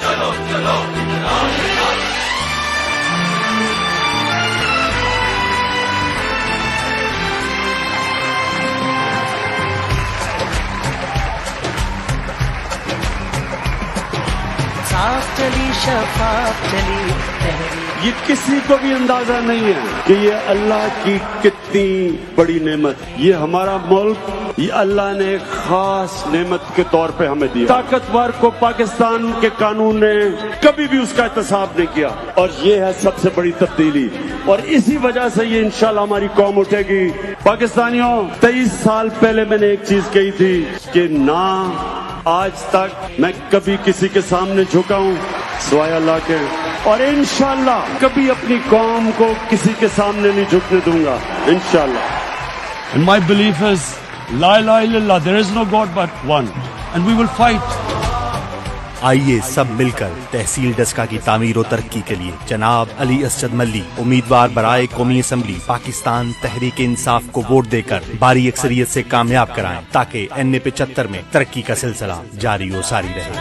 صاف چلی شفاف چلی تحریک، یہ کسی کو بھی اندازہ نہیں ہے کہ یہ اللہ کی کتنی بڑی نعمت، یہ ہمارا ملک یہ اللہ نے ایک خاص نعمت کے طور پہ ہمیں دیا۔ طاقتور کو پاکستان کے قانون نے کبھی بھی اس کا احتساب نہیں کیا، اور یہ ہے سب سے بڑی تبدیلی، اور اسی وجہ سے یہ انشاءاللہ ہماری قوم اٹھے گی۔ پاکستانیوں، 23 سال پہلے میں نے ایک چیز کہی تھی کہ نہ آج تک میں کبھی کسی کے سامنے جھکا ہوں سوائے اللہ کے، اور انشاءاللہ کبھی اپنی قوم کو کسی کے سامنے نہیں جھکنے دوں گا انشاءاللہ۔ And my belief is, La ilaha illallah, there is no God but one. And we will fight. آئیے سب مل کر تحصیل ڈسکا کی تعمیر و ترقی کے لیے جناب علی اسجد ملی امیدوار برائے قومی اسمبلی پاکستان تحریک انصاف کو ووٹ دے کر بھاری اکثریت سے کامیاب کرائیں، تاکہ NA 75 میں ترقی کا سلسلہ جاری و ساری رہے۔